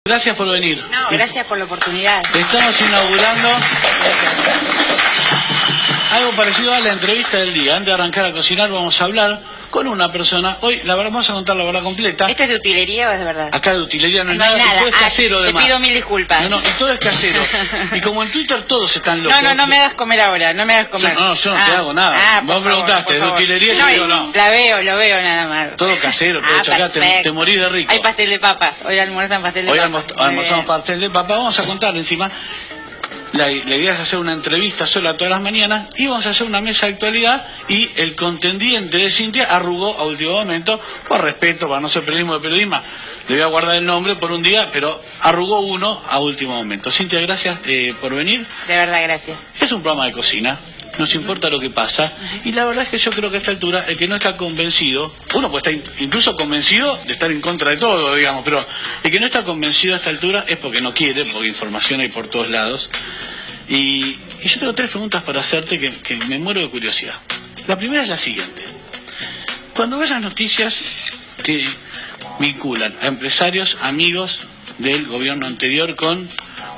Gracias por venir. No, gracias por la oportunidad. Estamos inaugurando algo parecido a la entrevista del día. Antes de arrancar a cocinar vamos a hablar con una persona. Hoy la verdad vamos a contar la verdad completa. ¿Esto es de utilería o es de verdad? Acá de utilería no hay No hay nada. nada. Y todo es casero Te además. pido mil disculpas. No, y todo es casero. Y como en Twitter todos están locos. No me hagas comer ahora, no me hagas comer. Yo no te hago nada. Vos preguntaste, ¿de utilería? Yo digo no. Lo veo nada más. Todo casero, todo hecho acá, te morís de rico. Hay pastel de papa, hoy almuerzan pastel de papa. Hoy almorzamos pastel de papa, vamos a contar encima. La idea es hacer una entrevista sola todas las mañanas y vamos a hacer una mesa de actualidad y el contendiente de Cintia arrugó a último momento, por respeto, para no ser periodismo de periodismo, le voy a guardar el nombre por un día, pero arrugó uno a último momento. Cintia, gracias por venir. De verdad, gracias. Es un programa de cocina, nos importa lo que pasa y la verdad es que yo creo que a esta altura el que no está convencido, uno puede estar incluso convencido de estar en contra de todo, digamos, pero el que no está convencido a esta altura es porque no quiere, porque información hay por todos lados. Y yo tengo 3 preguntas para hacerte que me muero de curiosidad. La primera es la siguiente. Cuando ves las noticias que vinculan a empresarios, amigos del gobierno anterior con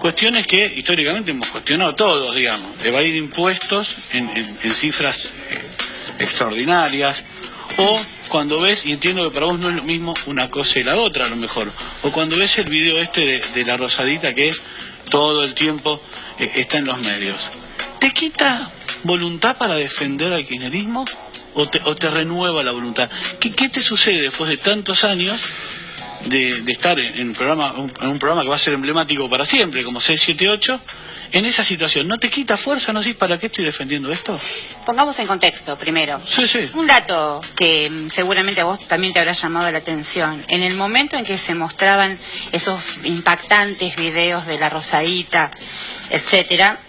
cuestiones que históricamente hemos cuestionado todos, digamos, evadir impuestos en cifras extraordinarias, o cuando ves, y entiendo que para vos no es lo mismo una cosa y la otra a lo mejor, o cuando ves el video de la Rosadita que todo el tiempo está en los medios, ¿te quita voluntad para defender al kirchnerismo o te renueva la voluntad? ¿Qué te sucede después de tantos años de estar en un programa que va a ser emblemático para siempre, como 678, en esa situación? ¿No te quita fuerza? ¿No decís para qué estoy defendiendo esto? Pongamos en contexto primero. Sí. Un dato que seguramente a vos también te habrá llamado la atención. En el momento en que se mostraban esos impactantes videos de la Rosadita, etcétera,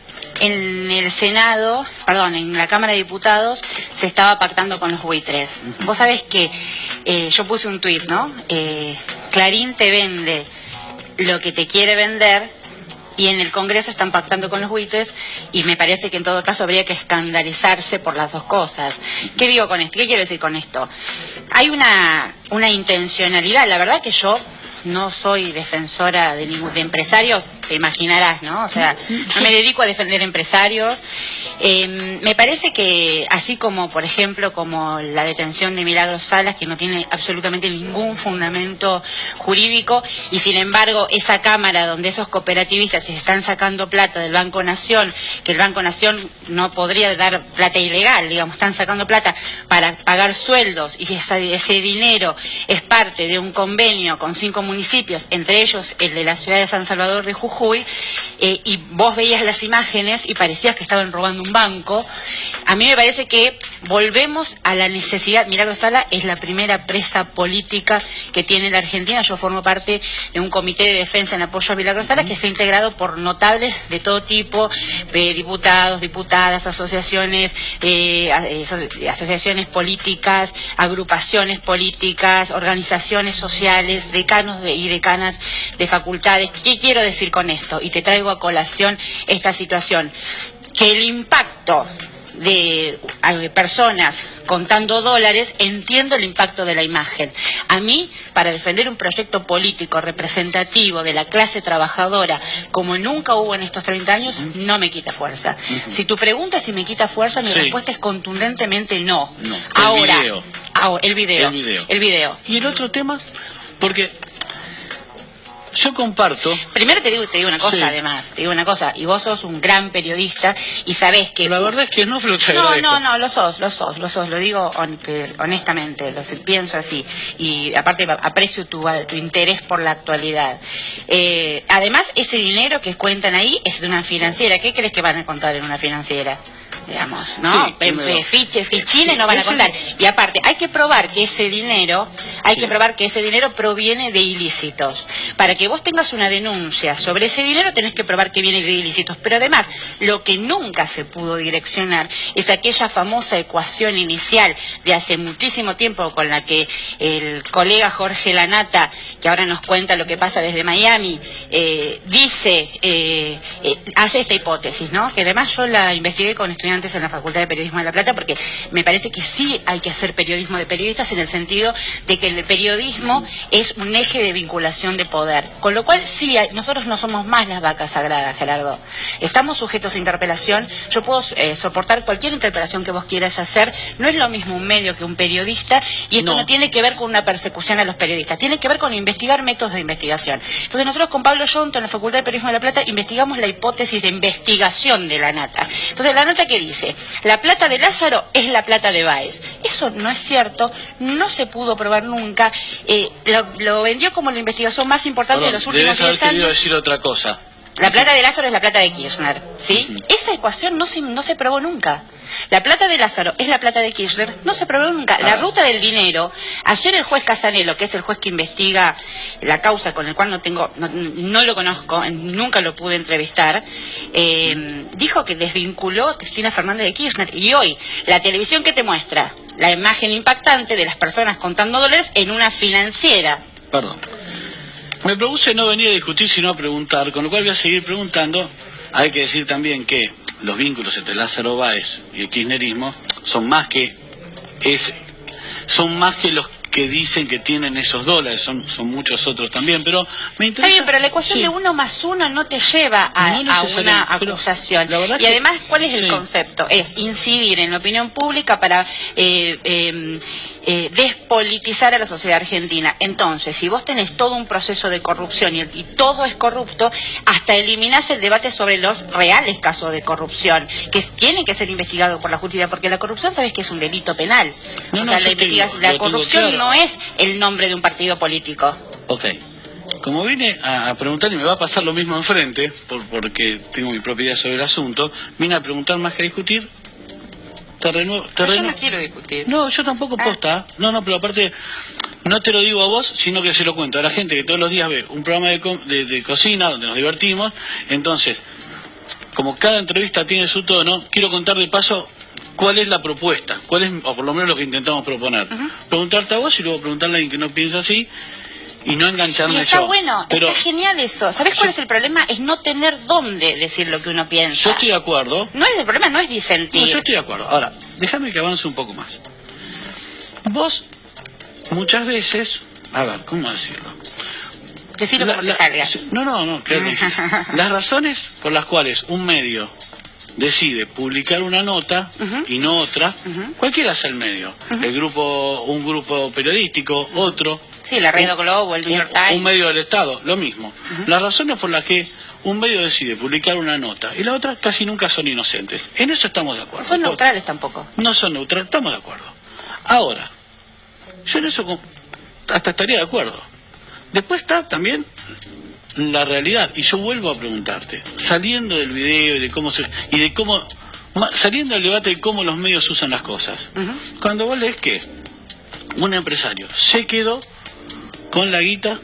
en el Senado, en la Cámara de Diputados, se estaba pactando con los buitres. Vos sabés que yo puse un tuit, ¿no? Clarín te vende lo que te quiere vender, y en el Congreso están pactando con los buitres, y me parece que en todo caso habría que escandalizarse por las dos cosas. ¿Qué digo con esto? ¿Qué quiero decir con esto? Hay una intencionalidad. La verdad que yo no soy defensora de empresarios, te imaginarás, ¿no? O sea, no me dedico a defender empresarios. Me parece que, así como, por ejemplo, como la detención de Milagros Salas, que no tiene absolutamente ningún fundamento jurídico, y sin embargo, esa Cámara donde esos cooperativistas se están sacando plata del Banco Nación, que el Banco Nación no podría dar plata ilegal, digamos, están sacando plata para pagar sueldos, y ese dinero es parte de un convenio con 5 municipios, entre ellos el de la ciudad de San Salvador de Jujuy, y vos veías las imágenes y parecías que estaban robando un banco. A mí me parece que volvemos a la necesidad. Milagros Salas es la primera presa política que tiene la Argentina. Yo formo parte de un comité de defensa en apoyo a Milagros Salas, que está integrado por notables de todo tipo, diputados, diputadas, asociaciones, asociaciones políticas, agrupaciones políticas, organizaciones sociales, decanos y decanas de facultades. ¿Qué quiero decir con esto? Y te traigo a colación esta situación. Que el impacto de personas contando dólares, entiendo el impacto de la imagen. A mí, para defender un proyecto político representativo de la clase trabajadora, como nunca hubo en estos 30 años, no me quita fuerza. Si tu pregunta es si me quita fuerza, mi respuesta es contundentemente no. Ahora, el video. ¿Y el otro tema? Porque yo comparto. Primero te digo una cosa, además, y vos sos un gran periodista y sabés que... La verdad es que no, pero te agradezco. No, lo sos, lo digo honestamente, pienso así, y aparte aprecio tu interés por la actualidad. Además, ese dinero que cuentan ahí es de una financiera. ¿Qué crees que van a contar en una financiera? Digamos, ¿no? Fichines no van a contar. Y aparte, hay que probar que ese dinero proviene de ilícitos. Para que vos tengas una denuncia sobre ese dinero, tenés que probar que viene de ilícitos. Pero además, lo que nunca se pudo direccionar es aquella famosa ecuación inicial de hace muchísimo tiempo, con la que el colega Jorge Lanata, que ahora nos cuenta lo que pasa desde Miami, hace esta hipótesis, ¿no? Que además yo la investigué con estudiantes estudiantes en la Facultad de Periodismo de La Plata, porque me parece que sí hay que hacer periodismo de periodistas, en el sentido de que el periodismo es un eje de vinculación de poder, con lo cual sí, nosotros no somos más las vacas sagradas, Gerardo. Estamos sujetos a interpelación. Yo puedo soportar cualquier interpelación que vos quieras hacer. No es lo mismo un medio que un periodista, y esto no tiene que ver con una persecución a los periodistas, tiene que ver con investigar métodos de investigación. Entonces nosotros con Pablo Yonto en la Facultad de Periodismo de La Plata investigamos la hipótesis de investigación de la nata. Entonces la nota que dice, la plata de Lázaro es la plata de Báez. Eso no es cierto, no se pudo probar nunca. Lo vendió como la investigación más importante de los últimos 10 años. Debes haber querido decir otra cosa. La plata de Lázaro es la plata de Kirchner, ¿sí? Esa ecuación no se probó nunca. La plata de Lázaro es la plata de Kirchner, no se probó nunca. La ruta del dinero, ayer el juez Casanelo, que es el juez que investiga la causa, con el cual no lo conozco, nunca lo pude entrevistar, dijo que desvinculó a Cristina Fernández de Kirchner. Y hoy, la televisión que te muestra la imagen impactante de las personas contando dólares en una financiera. Perdón. Me propuse no venir a discutir, sino a preguntar, con lo cual voy a seguir preguntando. Hay que decir también que los vínculos entre Lázaro Báez y el kirchnerismo son más que los que dicen que tienen esos dólares, son muchos otros también, pero me interesa... Está bien, pero la ecuación de 1 más 1 no te lleva a una acusación. Y además, ¿cuál es el concepto? Es incidir en la opinión pública para despolitizar a la sociedad argentina. Entonces, si vos tenés todo un proceso de corrupción y todo es corrupto, hasta eliminás el debate sobre los reales casos de corrupción, que tienen que ser investigados por la justicia, porque la corrupción, sabes que es un delito penal. La corrupción no es el nombre de un partido político. Ok. Como vine a preguntar, y me va a pasar lo mismo enfrente, porque tengo mi propia idea sobre el asunto, vine a preguntar más que a discutir. Terreno. Yo no quiero discutir. No, yo tampoco posta. No, pero aparte, no te lo digo a vos, sino que se lo cuento a la gente que todos los días ve un programa de cocina donde nos divertimos. Entonces, como cada entrevista tiene su tono, quiero contar de paso cuál es la propuesta, o por lo menos lo que intentamos proponer. Preguntarte a vos y luego preguntarle a alguien que no piensa así, y no engancharme yo. Está bueno, pero está genial eso. ¿Sabés cuál es el problema? Es no tener dónde decir lo que uno piensa. Yo estoy de acuerdo. El problema no es disentir. No, yo estoy de acuerdo. Ahora, déjame que avance un poco más. Vos, muchas veces... A ver, ¿cómo decirlo? Decirlo como te salga. No, claro. Las razones por las cuales un medio decide publicar una nota y no otra, cualquiera sea el medio. Un grupo periodístico, otro... Sí, la Radio Globo, el New York Times. Un medio del Estado, lo mismo. Las razones por las que un medio decide publicar una nota y la otra casi nunca son inocentes. En eso estamos de acuerdo. No son neutrales tampoco. No son neutrales, estamos de acuerdo. Ahora, yo en eso hasta estaría de acuerdo. Después está también la realidad, y yo vuelvo a preguntarte, saliendo del video saliendo del debate de cómo los medios usan las cosas. Cuando vos lees que un empresario se quedó con la guita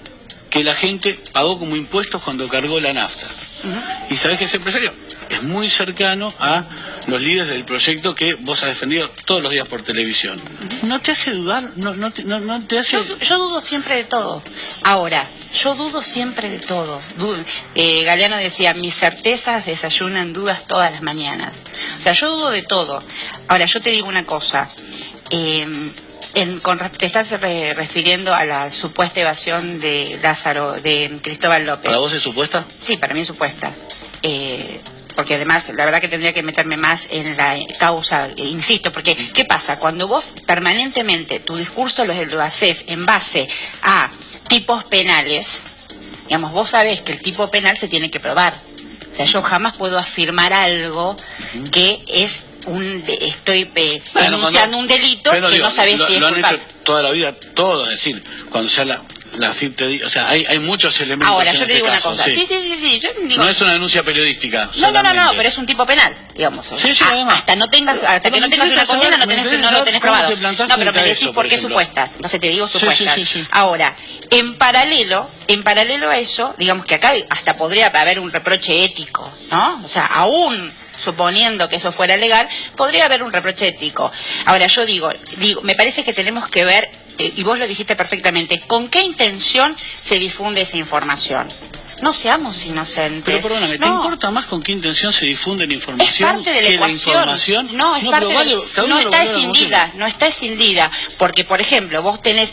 que la gente pagó como impuestos cuando cargó la nafta. Y sabés que ese empresario es muy cercano a los líderes del proyecto que vos has defendido todos los días por televisión. ¿No te hace dudar? ¿No te hace...? Yo dudo siempre de todo. Ahora, yo dudo siempre de todo. Galeano decía, mis certezas desayunan dudas todas las mañanas. O sea, yo dudo de todo. Ahora, yo te digo una cosa. Te estás refiriendo a la supuesta evasión de Cristóbal López. ¿Para vos es supuesta? Sí, para mí es supuesta. Porque además, la verdad que tendría que meterme más en la causa, insisto, porque ¿qué pasa? Cuando vos permanentemente tu discurso lo haces en base a tipos penales, digamos, vos sabés que el tipo penal se tiene que probar. O sea, yo jamás puedo afirmar algo que es estoy denunciando un delito que no sabés si es lo han culpable. hecho toda la vida, todo, es decir, cuando sea la FIP te dice, o sea, hay muchos elementos. Ahora, yo te digo caso, una cosa, sí, yo digo, no es una denuncia periodística. No, pero es un tipo penal, digamos. Además. Hasta que no tengas una condena no lo tenés probado. No, pero me decís por qué supuestas. Entonces te digo supuestas. Sí. Ahora, en paralelo a eso, digamos que acá hasta podría haber un reproche ético, ¿no? O sea, aún suponiendo que eso fuera legal, podría haber un reproche ético. Ahora, yo digo, me parece que tenemos que ver, y vos lo dijiste perfectamente, con qué intención se difunde esa información. No seamos inocentes. Pero perdóname, ¿te importa más con qué intención se difunde la información? Es parte de la ecuación. No, es parte no está escindida, no está escindida. Porque, por ejemplo, vos tenés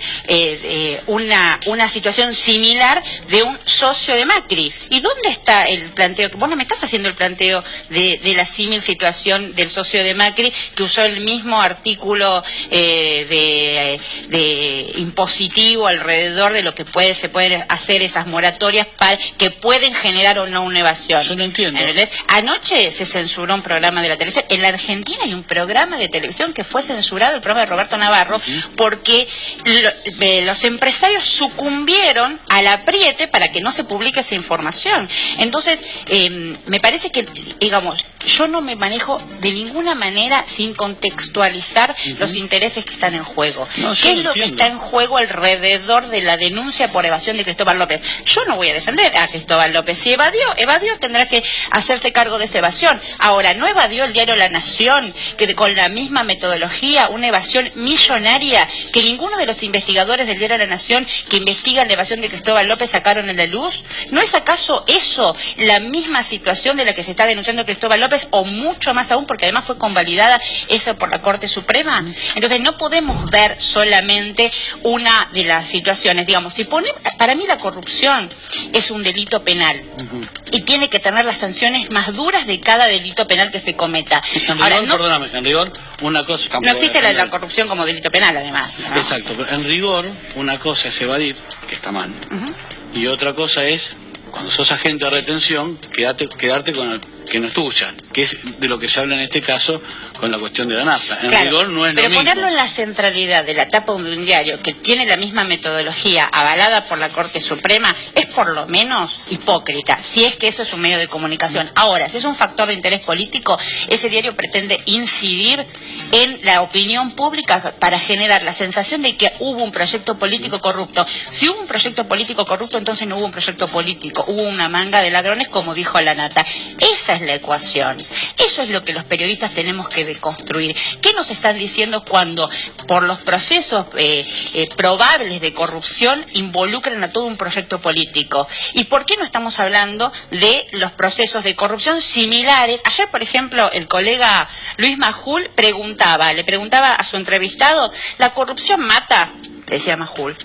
una situación similar de un socio de Macri. ¿Y dónde está el planteo? Vos no me estás haciendo el planteo de la símil situación del socio de Macri, que usó el mismo artículo de impositivo alrededor de lo que se pueden hacer esas moratorias para que pueden generar o no una evasión. Yo no entiendo. ¿Entendés? Anoche se censuró un programa de la televisión. En la Argentina hay un programa de televisión que fue censurado, el programa de Roberto Navarro, porque los empresarios sucumbieron al apriete para que no se publique esa información. Entonces, me parece que, digamos, yo no me manejo de ninguna manera sin contextualizar los intereses que están en juego. No, ¿Qué es lo que está en juego alrededor de la denuncia por evasión de Cristóbal López? Yo no voy a defender a Cristóbal López. Si evadió, tendrá que hacerse cargo de esa evasión. Ahora, ¿no evadió el diario La Nación, que con la misma metodología, una evasión millonaria, que ninguno de los investigadores del diario La Nación que investigan la evasión de Cristóbal López sacaron en la luz? ¿No es acaso eso la misma situación de la que se está denunciando Cristóbal López, o mucho más aún, porque además fue convalidada eso por la Corte Suprema? Entonces no podemos ver solamente una de las situaciones. Digamos, para mí la corrupción es un delito penal y tiene que tener las sanciones más duras de cada delito penal que se cometa. Ahora, perdóname, en rigor, una cosa... No existe la corrupción como delito penal, además, ¿no? Exacto, pero en rigor, una cosa es evadir, que está mal, y otra cosa es, cuando sos agente de retención, quedarte con el que no es tuya, que es de lo que se habla en este caso con la cuestión de la nafta. En rigor no es lo mismo. Pero ponerlo en la centralidad de la tapa de un diario que tiene la misma metodología avalada por la Corte Suprema es por lo menos hipócrita, si es que eso es un medio de comunicación. Ahora, si es un factor de interés político, ese diario pretende incidir en la opinión pública para generar la sensación de que hubo un proyecto político corrupto. Si hubo un proyecto político corrupto, entonces no hubo un proyecto político, hubo una manga de ladrones, como dijo la Nata. Esa es la ecuación. Eso es lo que los periodistas tenemos que deconstruir. ¿Qué nos están diciendo cuando por los procesos probables de corrupción involucran a todo un proyecto político? ¿Y por qué no estamos hablando de los procesos de corrupción similares? Ayer, por ejemplo, el colega Luis Majul le preguntaba a su entrevistado, ¿la corrupción mata?, decía Majul.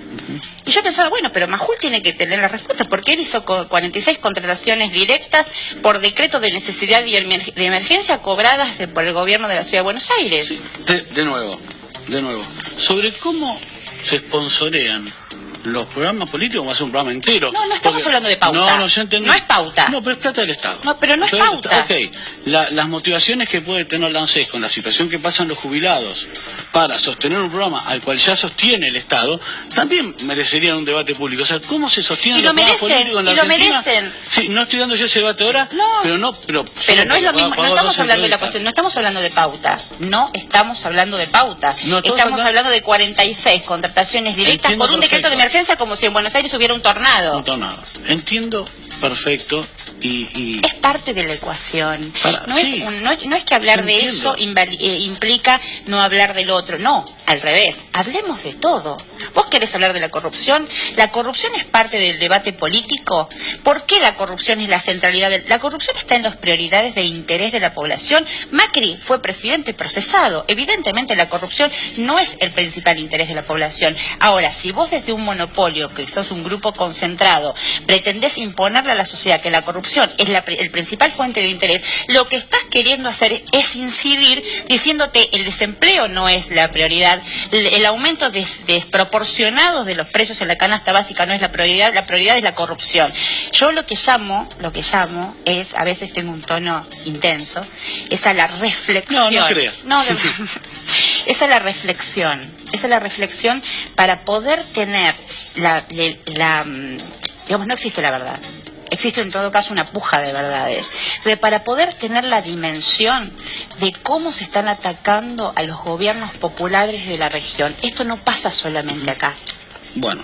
Y yo pensaba, bueno, pero Majul tiene que tener la respuesta, porque él hizo 46 contrataciones directas por decreto de necesidad y de emergencia cobradas por el gobierno de la Ciudad de Buenos Aires. Sí, de nuevo, sobre cómo se sponsorean los programas políticos, va a ser un programa entero. No estamos hablando de pauta. No, yo entendí. No es pauta. No, pero es plata del Estado. No, pero no es pauta. Ok, las motivaciones que puede tener la ANSES con la situación que pasan los jubilados para sostener un programa al cual ya sostiene el Estado, también merecerían un debate público. O sea, ¿cómo se sostienen los programas políticos en la Argentina? Y lo merecen. Sí, no estoy dando yo ese debate ahora, pero no es lo mismo. No estamos hablando de la cuestión, no estamos hablando de pauta. No estamos hablando de pauta. Estamos hablando de 46 contrataciones directas por un decreto de emergencia, como si en Buenos Aires hubiera un tornado. Un tornado. Entiendo perfecto. Es parte de la ecuación. No es que hablar de eso implica no hablar del otro. No, al revés. Hablemos de todo. ¿Vos querés hablar de la corrupción? ¿La corrupción es parte del debate político? ¿Por qué la corrupción es la centralidad? La corrupción está en las prioridades de interés de la población. Macri fue presidente procesado. Evidentemente la corrupción no es el principal interés de la población. Ahora, si vos desde un monopolio, que sos un grupo concentrado, pretendés imponerle a la sociedad que la corrupción es el principal fuente de interés, lo que estás queriendo hacer es incidir diciéndote el desempleo no es la prioridad, el aumento desproporcionado de los precios en la canasta básica no es la prioridad es la corrupción. Yo lo que llamo es, a veces tengo un tono intenso, es a la reflexión. No creas. Es a la reflexión para poder tener digamos, no existe la verdad. Existe en todo caso una puja de verdades. Entonces, para poder tener la dimensión de cómo se están atacando a los gobiernos populares de la región, esto no pasa solamente acá. Bueno,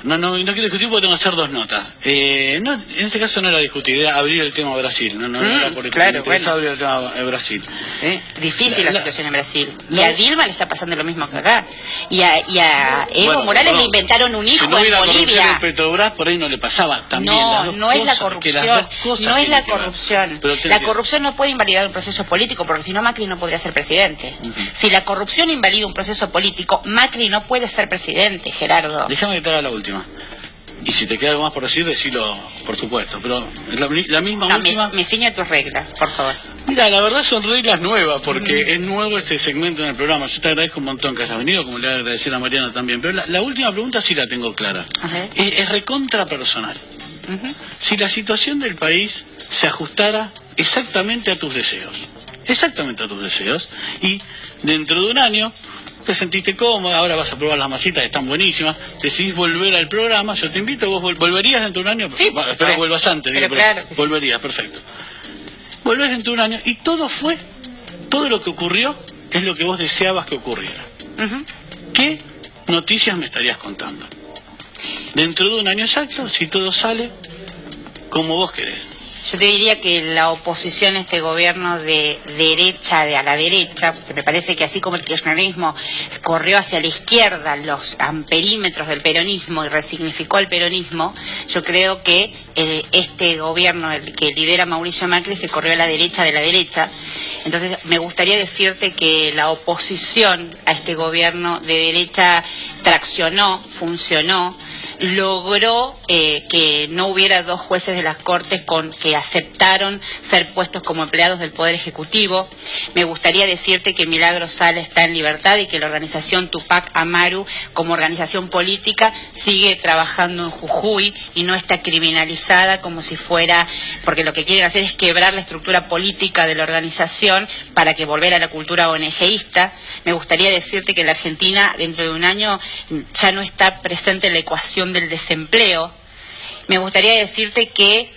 No quiero discutir porque tengo que hacer dos notas. En este caso no era discutir, era abrir el tema Brasil. No era por claro, bueno. abrir el tema Brasil. Difícil la situación en Brasil. Y a Dilma le está pasando lo mismo que acá. Y a Evo Morales le inventaron un hijo si no en Bolivia. En Petrobras por ahí no le pasaba también. No es la corrupción. No es la corrupción. La corrupción no puede invalidar un proceso político, porque si no Macri no podría ser presidente. Si la corrupción invalida un proceso político, Macri no puede ser presidente, Gerardo. Déjame que te haga la última. Y si te queda algo más por decir, decilo, por supuesto. Pero la misma última... Me ciño a tus reglas, por favor. Mira, la verdad son reglas nuevas, porque es nuevo este segmento en el programa. Yo te agradezco un montón que hayas venido, como le voy a agradecer a Mariana también. Pero la última pregunta sí la tengo clara. Es recontra personal. Si la situación del país se ajustara exactamente a tus deseos. Exactamente a tus deseos. Y dentro de un año... te sentiste cómoda, ahora vas a probar las masitas, están buenísimas, decidís volver al programa, yo te invito, vos volverías dentro de un año, sí, espero vuelvas antes, pero claro, volverías, perfecto. Volvés dentro de un año y todo lo que ocurrió es lo que vos deseabas que ocurriera. ¿Qué noticias me estarías contando? Dentro de un año exacto, si todo sale como vos querés. Yo te diría que la oposición a este gobierno de derecha, a la derecha, porque me parece que así como el kirchnerismo corrió hacia la izquierda los amperímetros del peronismo y resignificó el peronismo, yo creo que este gobierno, el que lidera Mauricio Macri, se corrió a la derecha de la derecha. Entonces me gustaría decirte que la oposición a este gobierno de derecha traccionó, funcionó, logró que no hubiera dos jueces de las Cortes que aceptaron ser puestos como empleados del Poder Ejecutivo. Me gustaría decirte que Milagro Sala está en libertad y que la organización Tupac Amaru, como organización política, sigue trabajando en Jujuy y no está criminalizada como si fuera, porque lo que quieren hacer es quebrar la estructura política de la organización para que volver a la cultura ONGista. Me gustaría decirte que la Argentina dentro de un año ya no está presente en la ecuación del desempleo. Me gustaría decirte que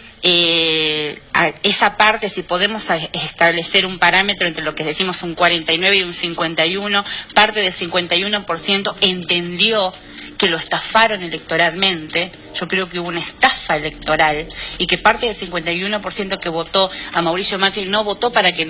esa parte, si podemos establecer un parámetro entre lo que decimos un 49 y un 51, parte del 51% entendió que lo estafaron electoralmente. Yo creo que hubo una estafa electoral y que parte del 51% que votó a Mauricio Macri no votó para que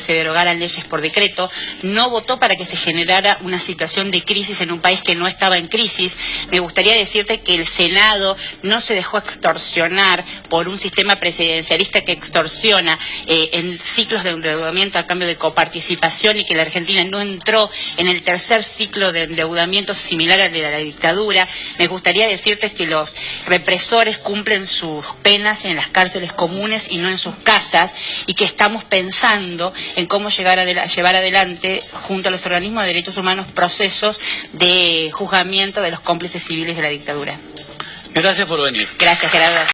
se derogaran leyes por decreto, no votó para que se generara una situación de crisis en un país que no estaba en crisis. Me gustaría decirte que el Senado no se dejó extorsionar por un sistema presidencialista que extorsiona en ciclos de endeudamiento a cambio de coparticipación, y que la Argentina no entró en el tercer ciclo de endeudamiento similar al de la dictadura. Me gustaría decirte que los represores cumplen sus penas en las cárceles comunes y no en sus casas, y que estamos pensando en cómo llevar adelante junto a los organismos de derechos humanos procesos de juzgamiento de los cómplices civiles de la dictadura. Gracias por venir. Gracias, Gerardo.